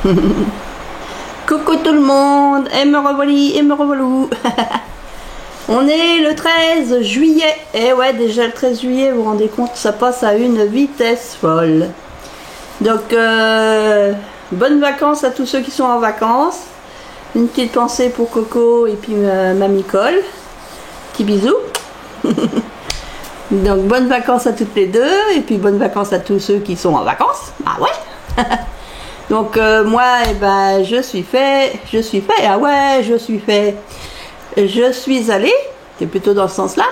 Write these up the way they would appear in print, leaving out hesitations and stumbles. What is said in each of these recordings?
Coucou tout le monde, et me revoilà, et me revoilà. On est le 13 juillet, et ouais, déjà le 13 juillet, vous vous rendez compte, ça passe à une vitesse folle. Donc, bonnes vacances à tous ceux qui sont en vacances. Une petite pensée pour Coco et puis Mamie Cole. Petit bisou. Donc, bonnes vacances à toutes les deux, et puis bonnes vacances à tous ceux qui sont en vacances. Ah ouais. Donc moi, eh ben, je suis fait, ah ouais, je suis allée, c'est plutôt dans ce sens-là,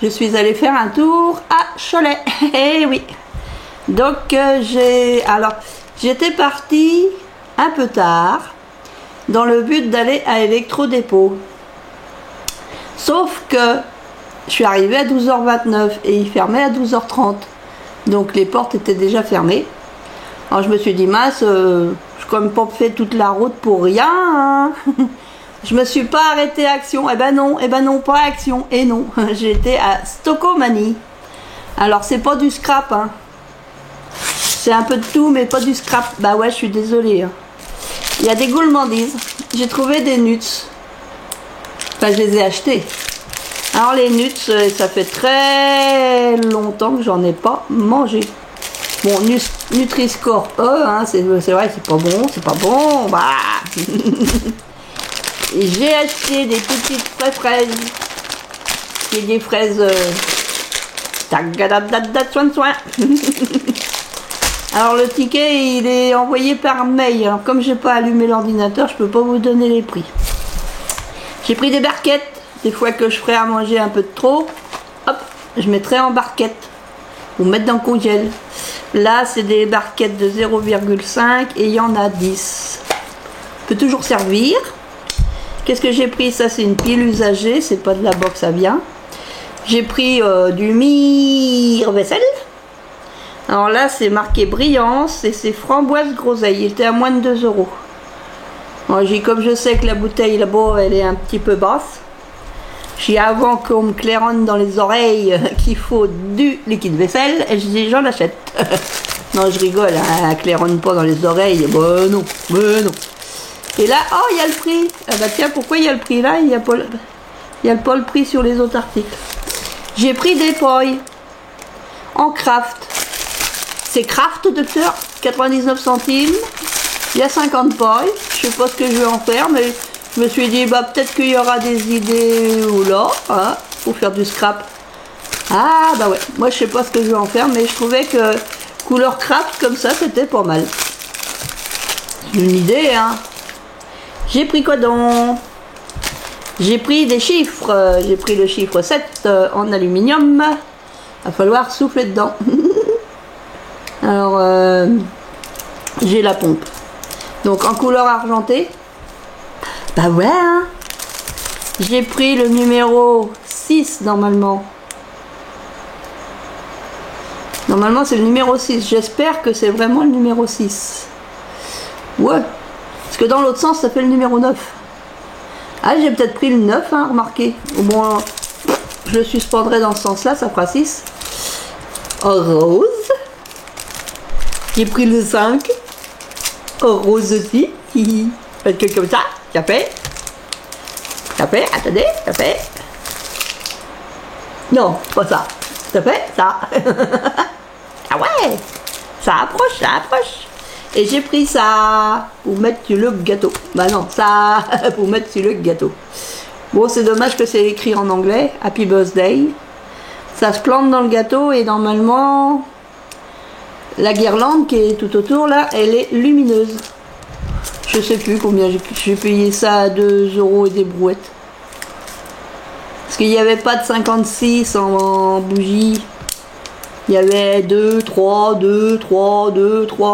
je suis allée faire un tour à Cholet, eh oui. Donc j'étais partie un peu tard, dans le but d'aller à Electro-Dépôt. Sauf que je suis arrivée à 12h29 et il fermait à 12h30, donc les portes étaient déjà fermées. Alors je me suis dit, mince, je n'ai quand même pas fait toute la route pour rien. Hein. Je me suis pas arrêtée à Action. Eh ben non, pas à Action. Et non, j'étais à Stocomanie. Alors c'est pas du scrap. Hein. C'est un peu de tout, mais pas du scrap. Bah ouais, je suis désolée. Hein. Il y a des gourmandises. J'ai trouvé des nuts. Enfin, je les ai achetés. Alors les nuts, ça fait très longtemps que j'en ai pas mangé. Bon, Nutri-Score E, hein, c'est vrai, c'est pas bon, bah. J'ai acheté des petites fraises, c'est des fraises, soin. Alors le ticket, il est envoyé par mail, alors comme j'ai pas allumé l'ordinateur, je peux pas vous donner les prix. J'ai pris des barquettes, des fois que je ferai à manger un peu de trop, hop, je mettrai en barquette, ou mettre dans le congèle. Là, c'est des barquettes de 0,5 et il y en a 10. Peut toujours servir. Qu'est-ce que j'ai pris? Ça, c'est une pile usagée. C'est pas de la box à bien. J'ai pris du mire-vaisselle. Alors là, c'est marqué Brillance et c'est framboise groseille. Il était à moins de 2 €. Alors, comme je sais que la bouteille là-bas, elle est un petit peu basse. J'ai avant qu'on me claironne dans les oreilles qu'il faut du liquide vaisselle, et je dis j'en achète. Non, je rigole, hein, claironne pas dans les oreilles, ben non. Et là, oh, il y a le prix. Ah bah tiens, pourquoi il y a le prix là? Il n'y a pas le prix sur les autres articles. J'ai pris des poils en craft. C'est craft, docteur, 99 centimes. Il y a 50 poils. Je sais pas ce que je vais en faire, mais je me suis dit, bah peut-être qu'il y aura des idées ou là, hein, pour faire du scrap. Ah bah ouais, moi je sais pas ce que je vais en faire, mais je trouvais que couleur craft comme ça, c'était pas mal. Une idée, hein. J'ai pris quoi donc? J'ai pris des chiffres. J'ai pris le chiffre 7 en aluminium. Il va falloir souffler dedans. Alors, j'ai la pompe. Donc en couleur argentée. Bah ouais, hein. J'ai pris le numéro 6 normalement. Normalement c'est le numéro 6. J'espère que c'est vraiment le numéro 6. Ouais. Parce que dans l'autre sens ça fait le numéro 9. Ah, j'ai peut-être pris le 9, hein, remarquez. Au moins, je le suspendrai dans ce sens-là, ça fera 6. Rose. J'ai pris le 5. Rose aussi. Parce que comme ça. Café, attendez, café. Non, pas ça. Café, ça. Ah ouais, ça approche. Et j'ai pris ça pour mettre sur le gâteau. Bah non, ça pour mettre sur le gâteau. Bon, c'est dommage que c'est écrit en anglais. Happy birthday. Ça se plante dans le gâteau et normalement, la guirlande qui est tout autour là, elle est lumineuse. Je sais plus combien j'ai payé ça à 2 € et des brouettes. Parce qu'il n'y avait pas de 56 en bougie. Il y avait 2, 3.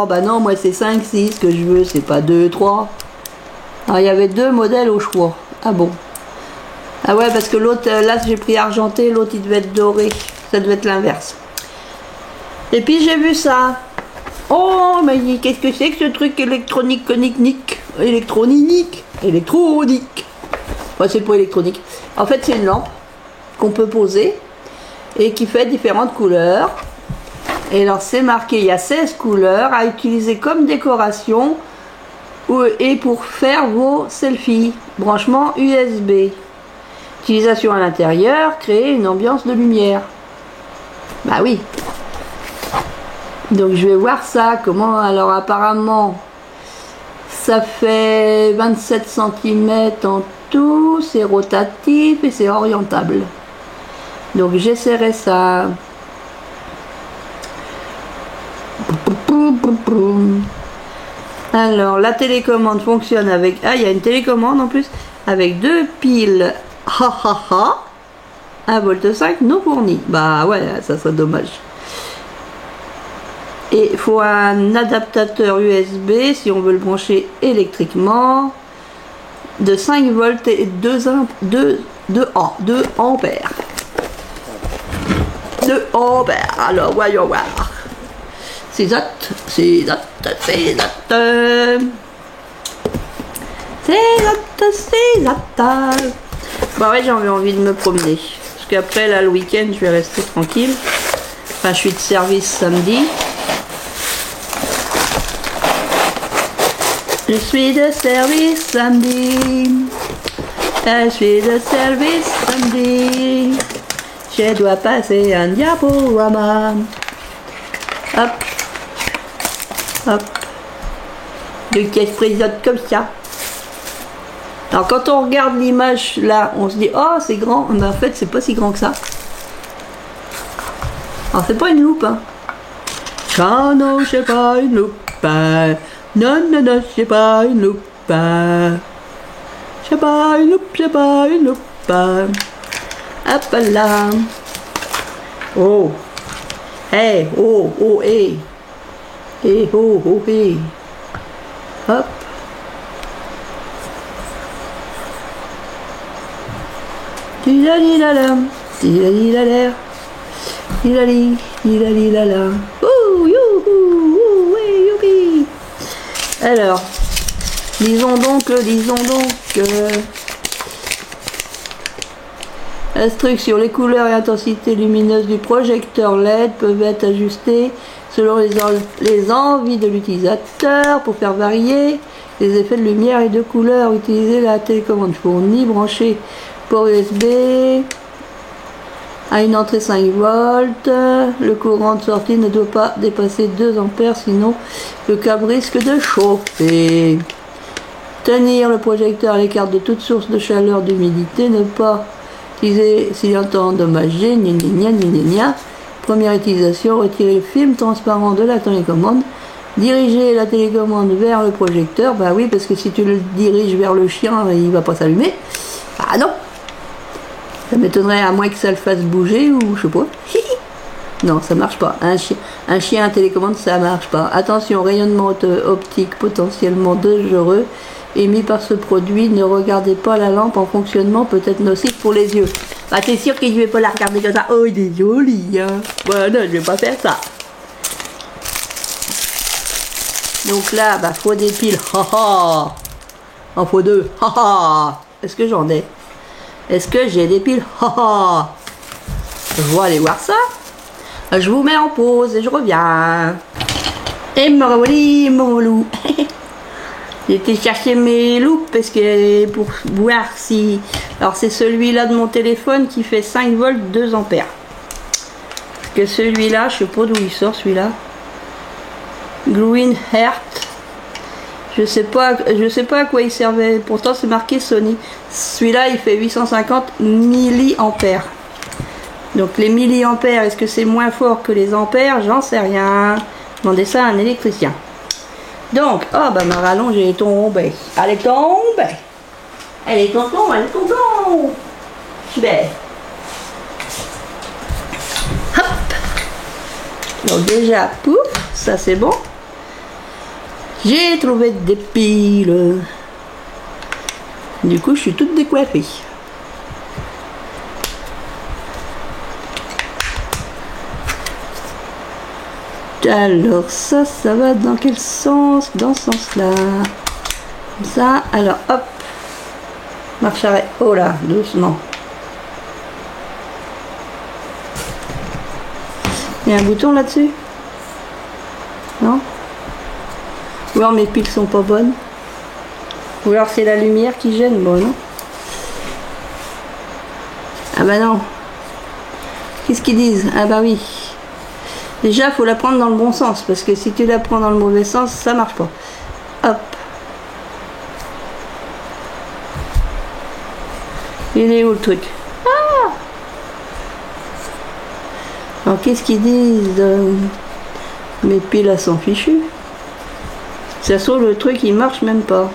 Bah non, moi c'est 5, 6 que je veux, c'est pas 2, 3. Alors il y avait 2 modèles au choix. Ah bon. Ah ouais, parce que l'autre, là j'ai pris argenté, l'autre il devait être doré. Ça devait être l'inverse. Et puis j'ai vu ça. Oh, mais qu'est-ce que c'est que ce truc électronique? Ouais, c'est pas électronique. En fait, c'est une lampe qu'on peut poser et qui fait différentes couleurs. Et alors, c'est marqué, il y a 16 couleurs à utiliser comme décoration et pour faire vos selfies. Branchement USB. Utilisation à l'intérieur, créer une ambiance de lumière. Bah oui. Donc je vais voir ça. Comment, alors apparemment, ça fait 27 cm en tout. C'est rotatif et c'est orientable. Donc j'essaierai ça. Alors la télécommande fonctionne avec... Ah, il y a une télécommande en plus avec deux piles 1,5 V non fourni. Bah ouais, ça serait dommage. Et il faut un adaptateur USB si on veut le brancher électriquement de 5 volts et 2 ampères. 2 ampères. Alors voyons voir. C'est ça. Bah ouais, j'ai envie de me promener. Parce qu'après, là, le week-end, je vais rester tranquille. Enfin, je suis de service samedi. Je suis de service samedi. Je suis de service samedi. Je dois passer un diaporama. Hop. Hop. De caisse frisote comme ça. Alors quand on regarde l'image là, on se dit oh c'est grand, mais en fait c'est pas si grand que ça. Alors c'est pas une loupe hein. Ah non c'est pas une loupe. Non non non c'est pas une loupe. C'est pas une loupe, c'est pas une loupe. Hop là. Oh. Hey oh oh hey. Hey oh oh hey. Hop. Tilalilala, tilalilala, tilalilala. Ouh, youhou, ouais, youpi. Alors, disons donc. Instruction. Les couleurs et intensité lumineuse du projecteur LED peuvent être ajustées selon les envies de l'utilisateur pour faire varier les effets de lumière et de couleur. Utiliser la télécommande fournie, brancher port USB à une entrée 5 volts. Le courant de sortie ne doit pas dépasser 2 ampères, sinon le câble risque de chauffer. Tenir le projecteur à l'écart de toute source de chaleur, d'humidité. Ne pas utiliser s'il est endommagé. Première utilisation, retirer le film transparent de la télécommande. Diriger la télécommande vers le projecteur. Bah oui, parce que si tu le diriges vers le chien, il va pas s'allumer. Ah non. Ça m'étonnerait à moins que ça le fasse bouger ou je sais pas. Non, ça marche pas. Un chien à télécommande, ça marche pas. Attention, rayonnement optique potentiellement dangereux émis par ce produit. Ne regardez pas la lampe en fonctionnement, peut être nocif pour les yeux. Bah t'es sûr que je vais pas la regarder comme ça. Oh, il est joli, hein. Bah non, je vais pas faire ça. Donc là, bah faut des piles. Haha. En faut 2. Haha. Est-ce que j'en ai? Est-ce que j'ai des piles? Je vais aller voir ça. Je vous mets en pause et je reviens. Et me revoilà, mon relou. J'ai été chercher mes loupes parce que pour voir si... Alors c'est celui-là de mon téléphone qui fait 5 volts 2 ampères. Parce que celui-là, je sais pas d'où il sort celui-là. Green Heart. Je sais pas à quoi il servait. Pourtant c'est marqué Sony. Celui-là il fait 850 milliampères. Donc les milliampères, est-ce que c'est moins fort que les ampères? J'en sais rien. Demandez ça à un électricien. Donc, oh bah ma rallonge elle est tombée. Elle est tombée. Elle est tombée, elle est tombée. Super. Hop. Donc déjà, pouf, ça c'est bon. J'ai trouvé des piles. Du coup, je suis toute décoiffée. Alors ça va dans quel sens? Dans ce sens-là. Comme ça. Alors hop. Marche arrêt. Oh là, doucement. Il y a un bouton là-dessus? Non? Ou alors mes piles sont pas bonnes. Ou alors c'est la lumière qui gêne, bon non. Ah bah non. Qu'est-ce qu'ils disent? Ah bah oui. Déjà, faut la prendre dans le bon sens, parce que si tu la prends dans le mauvais sens, ça marche pas. Hop. Il est où le truc? Ah! Alors qu'est-ce qu'ils disent? Mes piles elles sont fichues. Ça se trouve le truc il marche même pas.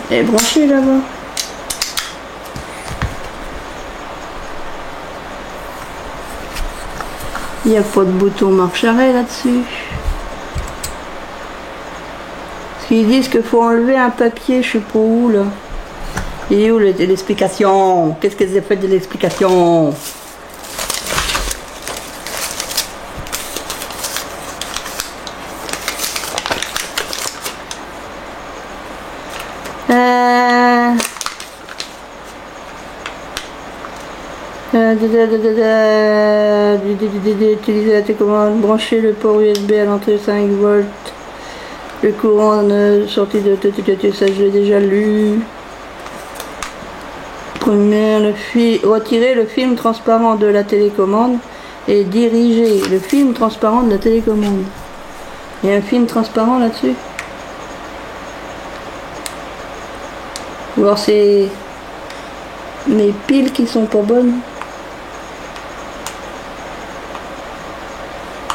Elle est branchée là-bas. Il n'y a pas de bouton marche-arrêt là-dessus. Parce qu'ils disent qu'il faut enlever un papier, je sais pas où là. Et où l'explication? Qu'est-ce qu'elles ont fait de l'explication? Utiliser la télécommande, brancher le port USB à l'entrée 5 volts, le courant sortie de ça je l'ai déjà lu. Première, retirer le film transparent de la télécommande et diriger le film transparent de la télécommande. Il y a un film transparent là-dessus. Ou alors c'est mes piles qui sont pas bonnes.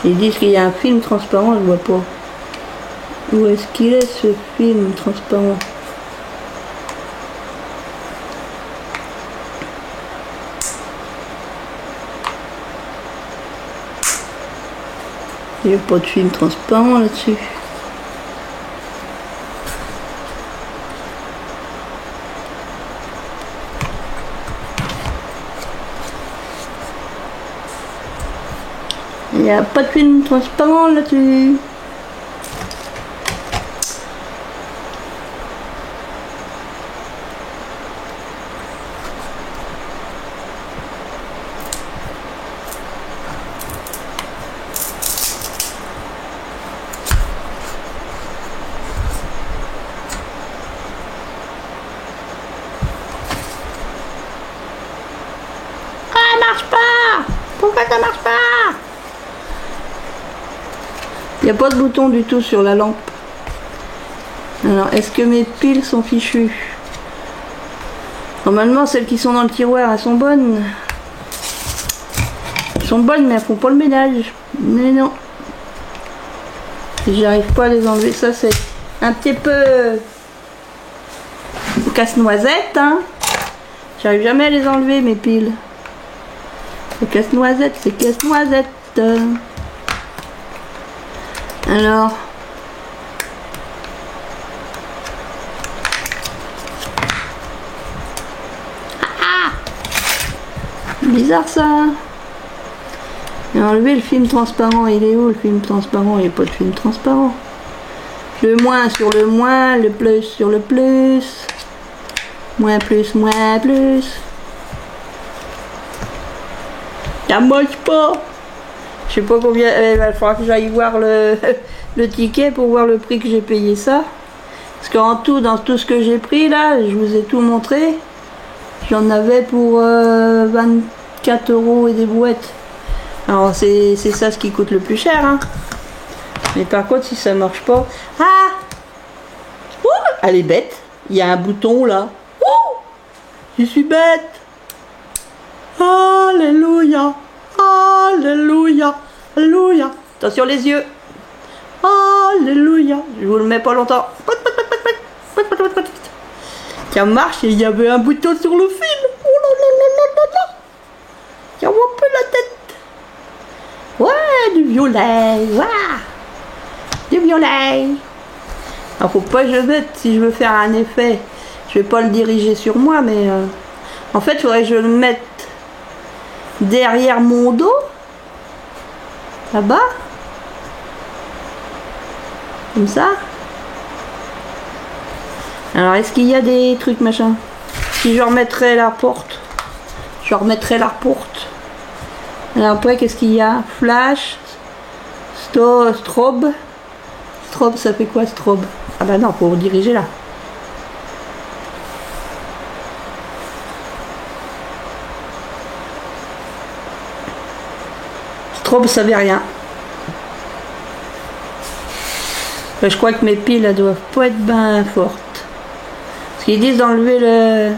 Ils disent qu'il y a un film transparent, je vois pas. Où est-ce qu'il est ce film transparent? Il n'y a pas de film transparent là-dessus. Il n'y a pas de film transparent là-dessus. Ça marche pas! Pourquoi ça marche pas? Il n'y a pas de bouton du tout sur la lampe. Alors, est-ce que mes piles sont fichues? Normalement, celles qui sont dans le tiroir, elles sont bonnes. Elles sont bonnes, mais elles font pas le ménage. Mais non. J'arrive pas à les enlever. Ça, c'est un petit peu casse-noisette, hein. J'arrive jamais à les enlever, mes piles. C'est casse-noisette, c'est casse-noisette. Alors, bizarre ça. Et enlever le film transparent, il est où le film transparent? Il n'y a pas de film transparent. Le moins sur le moins, le plus sur le plus. Moins plus, moins plus. Ça marche pas. Je sais pas combien, il va falloir que j'aille voir le ticket pour voir le prix que j'ai payé ça. Parce qu'en tout, dans tout ce que j'ai pris là, je vous ai tout montré. J'en avais pour 24 € et des brouettes. Alors c'est ça ce qui coûte le plus cher. Hein. Mais par contre, si ça marche pas... Ah! Ouh, elle est bête. Il y a un bouton là. Ouh, je suis bête. Alléluia. Alléluia, alléluia. Attention les yeux. Alléluia. Je vous le mets pas longtemps. Ça marche et il y avait un bouton sur le fil. Oh là là là là là là. Ça voit un peu la tête. Ouais, du violet. Voilà. Du violet. Alors faut pas que je mette, si je veux faire un effet, je vais pas le diriger sur moi, mais en fait il faudrait que je le mette derrière mon dos, là-bas, comme ça. Alors est-ce qu'il y a des trucs machin? Si je remettrais la porte, je Je remettrai la porte. Alors après, qu'est-ce qu'il y a? Flash, strobe. Strobe, ça fait quoi strobe? Ah bah non, faut rediriger là. Strobe, ça veut rien. Je crois que mes piles, elles doivent pas être bien fortes. Parce qu'ils disent d'enlever le...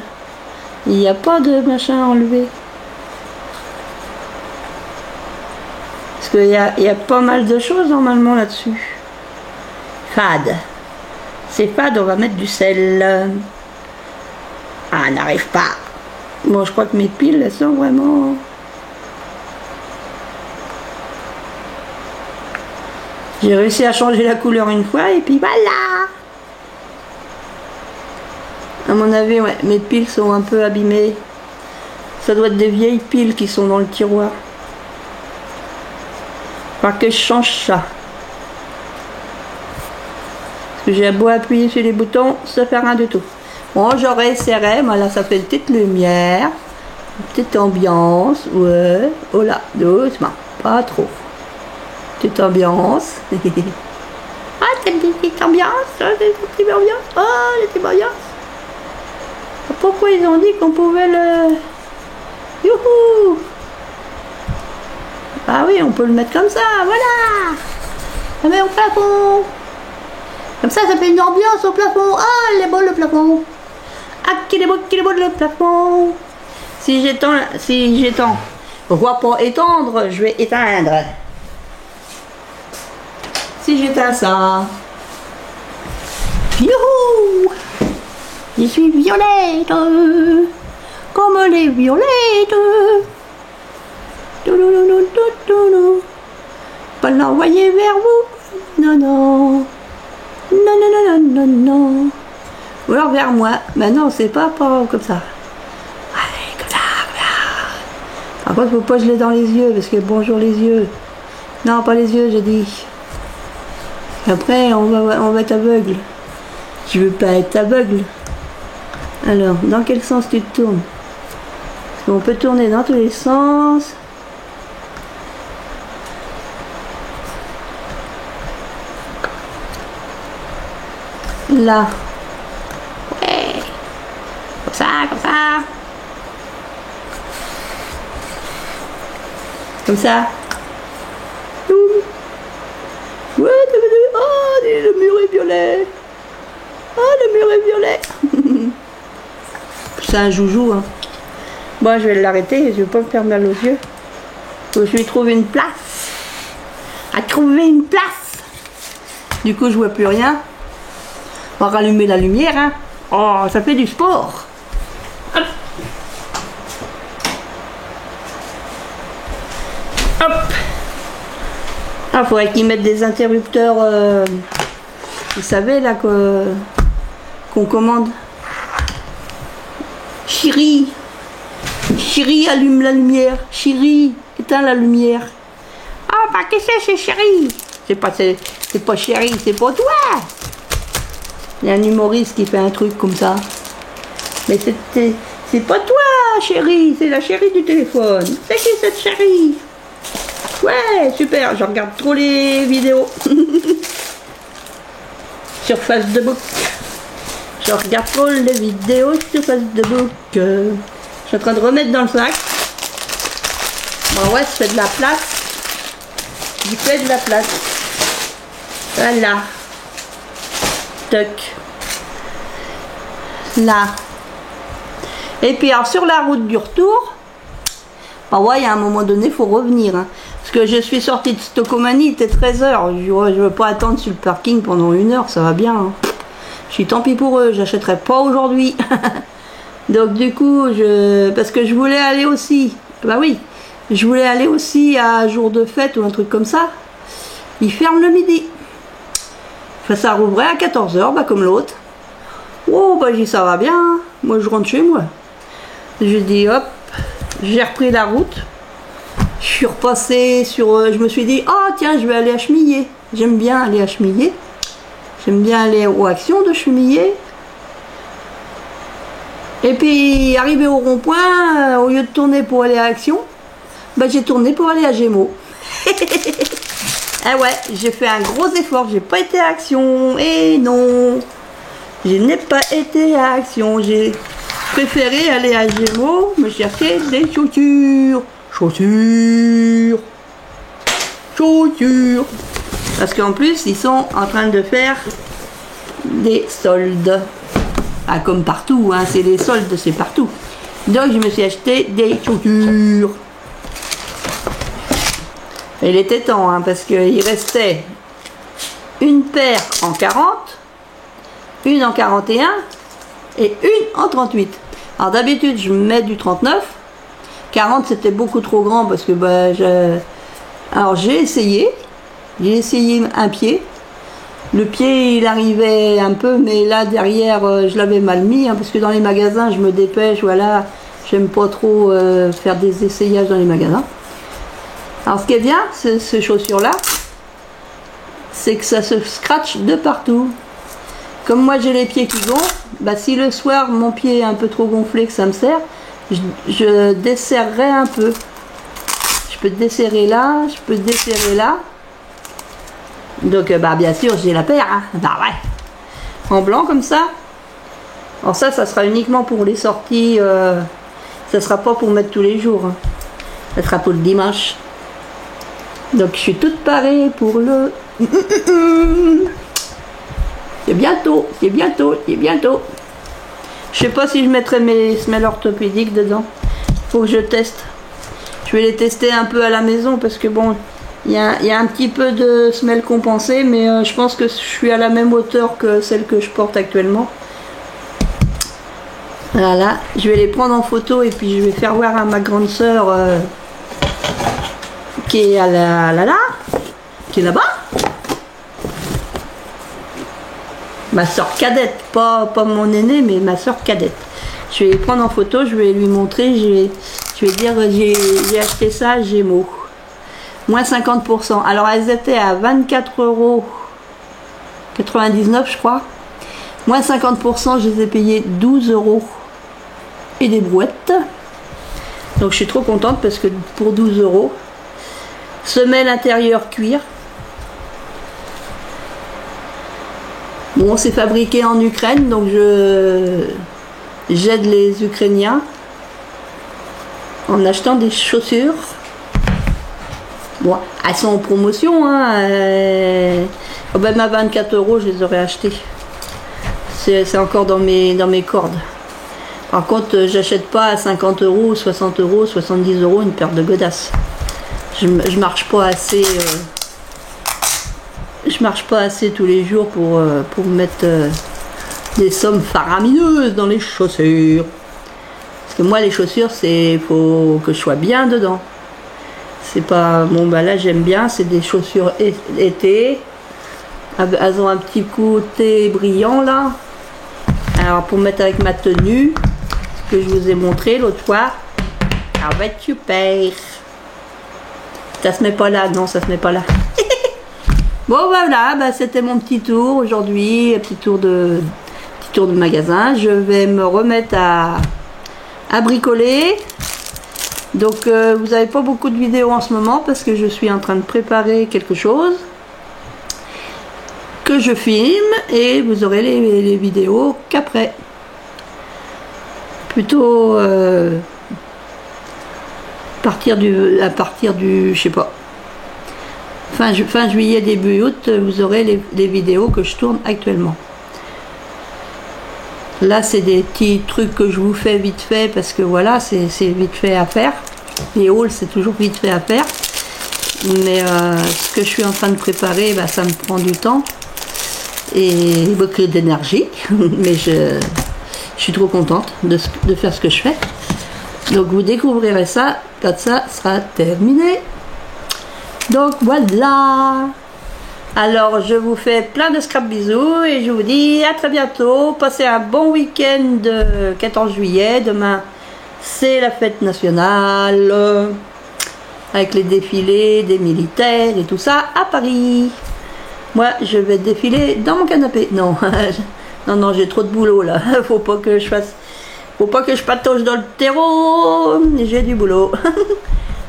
Il n'y a pas de machin à enlever. Parce qu'il y a pas mal de choses normalement là-dessus. Fade. C'est fade, on va mettre du sel. Ah, n'arrive pas. Bon, je crois que mes piles, elles sont vraiment... J'ai réussi à changer la couleur une fois et puis voilà. À mon avis, ouais, mes piles sont un peu abîmées. Ça doit être des vieilles piles qui sont dans le tiroir. Il faut que je change ça. Parce que j'ai beau appuyer sur les boutons, ça fait rien du tout. Bon, j'aurais essayé, voilà, ça fait une petite lumière, une petite ambiance, ouais. Oh là, doucement, pas trop. Petite ambiance. Ah, c'est une petite ambiance, c'est une petite ambiance. Oh, la petite ambiance. Pourquoi ils ont dit qu'on pouvait le... Youhou! Ah oui, on peut le mettre comme ça, voilà! On met au plafond! Comme ça fait une ambiance au plafond. Ah, il est beau le plafond! Ah, qu'il est beau le plafond! Si j'étends, on voit pour étendre, je vais éteindre. Si j'éteins ça... Youhou! Je suis violette, comme les violettes. Pas l'envoyer vers vous. Non, non. Non, non, non, non, non, non. Ou alors vers moi. Mais non, c'est pas comme ça. Allez, comme ça, comme ça. Par contre, faut pas que je l'ai dans les yeux, parce que bonjour les yeux. Non, pas les yeux, j'ai dit. Après, on va être aveugle. Je veux pas être aveugle. Alors, dans quel sens tu te tournes? Parce qu'on peut tourner dans tous les sens. Là. Ouais. Comme ça, comme ça. Comme ça. Ouais, oh, le mur est violet. Oh, le mur est violet. C'est un joujou, hein. Bon, je vais l'arrêter, je vais pas me faire mal aux yeux. Faut que je lui trouve une place. À trouver une place. Du coup, je vois plus rien. On va rallumer la lumière, hein. Oh, ça fait du sport. Hop. Hop. Ah, faudrait qu'ils mettent des interrupteurs, vous savez, là, qu'on commande. Chérie, chérie, allume la lumière. Chérie, éteins la lumière. Ah, bah, qu'est-ce que c'est, chérie? C'est pas chérie, c'est pour toi. Il y a un humoriste qui fait un truc comme ça. Mais c'est pas toi, chérie, c'est la chérie du téléphone. C'est qui cette chérie? Ouais, super, je regarde trop les vidéos. Sur Facebook. Je regarde trop les vidéos sur Facebook. Je suis en train de remettre dans le sac. Bon, ouais, je fais de la place. Je fais de la place. Voilà. Toc. Là. Et puis, alors, sur la route du retour, bah ouais, il y a un moment donné, il faut revenir. Hein. Parce que je suis sortie de Stocomanie, il était 13h. Je veux pas attendre sur le parking pendant 1 heure, ça va bien. Hein. Je suis tant pis pour eux, j'achèterai pas aujourd'hui. Donc du coup, parce que je voulais aller aussi, bah oui, je voulais aller aussi à jour de fête ou un truc comme ça. Ils ferment le midi. Enfin, ça rouvrait à 14h, bah comme l'autre. Oh, bah j'ai dit ça va bien, moi je rentre chez moi. J'ai dit hop, j'ai repris la route. Je suis repassée sur, je me suis dit, oh tiens, je vais aller à Chemillé. J'aime bien aller à Chemillé. J'aime bien aller aux actions de Chemillé. Et puis, arrivé au rond-point, au lieu de tourner pour aller à Action, bah, j'ai tourné pour aller à Gémeaux. Ah ouais, j'ai fait un gros effort, j'ai pas été à Action. Et non, je n'ai pas été à Action. J'ai préféré aller à Gémeaux, me chercher des chaussures. Chaussures. Chaussures. Parce qu'en plus, ils sont en train de faire des soldes. Ah, comme partout, hein, c'est des soldes, c'est partout. Donc, je me suis acheté des chaussures. Et il était temps, hein, parce qu'il restait une paire en 40, une en 41 et une en 38. Alors, d'habitude, je mets du 39. 40, c'était beaucoup trop grand parce que bah, alors, j'ai essayé un pied. Le pied, il arrivait un peu, mais là, derrière, je l'avais mal mis, hein, parce que dans les magasins, je me dépêche, voilà. J'aime pas trop faire des essayages dans les magasins. Alors, ce qui est bien, ces chaussures-là, c'est que ça se scratche de partout. Comme moi, j'ai les pieds qui gonflent, bah, si le soir, mon pied est un peu trop gonflé, que ça me serre, je desserrerai un peu. Je peux desserrer là, je peux desserrer là. Donc, bah, bien sûr, j'ai la paire. Hein. Bah ouais. En blanc, comme ça. Alors ça sera uniquement pour les sorties. Ça sera pas pour mettre tous les jours. Hein. Ça sera pour le dimanche. Donc, je suis toute parée pour le... C'est bientôt, c'est bientôt, c'est bientôt. Je sais pas si je mettrai mes semelles orthopédiques dedans. Faut que je teste. Je vais les tester un peu à la maison parce que bon... Il y a un petit peu de semelle compensée, mais je pense que je suis à la même hauteur que celle que je porte actuellement. Voilà, je vais les prendre en photo et puis je vais faire voir à ma grande sœur qui est qui est là-bas. Ma sœur cadette, pas mon aînée, mais ma sœur cadette. Je vais les prendre en photo, je vais lui montrer, je vais dire j'ai acheté ça à Gémeaux. Moins 50%. Alors elles étaient à 24,99 €, je crois. Moins 50%, je les ai payées 12 € et des brouettes. Donc je suis trop contente parce que pour 12 €, semelle intérieure cuir. Bon, c'est fabriqué en Ukraine, donc j'aide les Ukrainiens en achetant des chaussures. Bon, elles sont en promotion, hein. Même à 24 €, je les aurais achetées. C'est encore dans mes cordes. Par contre, j'achète pas à 50 €, 60 €, 70 € une paire de godasses. Je marche pas assez. Je marche pas assez tous les jours pour mettre des sommes faramineuses dans les chaussures. Parce que moi, les chaussures, faut que je sois bien dedans. C'est pas... Bon, bah là, j'aime bien. C'est des chaussures été. Elles ont un petit côté brillant, là. Alors, pour mettre avec ma tenue, que je vous ai montré l'autre fois. Ça va être super. Ça se met pas là. Non, ça se met pas là. Bon, voilà. Bah, c'était mon petit tour aujourd'hui. Un petit tour de magasin. Je vais me remettre à bricoler. Donc vous n'avez pas beaucoup de vidéos en ce moment parce que je suis en train de préparer quelque chose que je filme et vous aurez les vidéos qu'après. Plutôt à partir du je sais pas, fin juillet, début août, vous aurez les vidéos que je tourne actuellement. Là, c'est des petits trucs que je vous fais vite fait parce que voilà, c'est vite fait à faire. Les hauls, c'est toujours vite fait à faire. Mais ce que je suis en train de préparer, bah, ça me prend du temps et beaucoup d'énergie. Mais je suis trop contente de faire ce que je fais. Donc, vous découvrirez ça quand ça sera terminé. Donc, voilà. Alors, je vous fais plein de scrap bisous et je vous dis à très bientôt. Passez un bon week-end de 14 juillet. Demain, c'est la fête nationale avec les défilés des militaires et tout ça à Paris. Moi, je vais défiler dans mon canapé. Non, non, j'ai trop de boulot là. Faut pas que je fasse... Faut pas que je patauge dans le terreau, j'ai du boulot.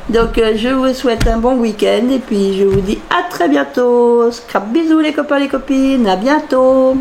Donc je vous souhaite un bon week-end et puis je vous dis à très bientôt. Scrap bisous les copains les copines, à bientôt.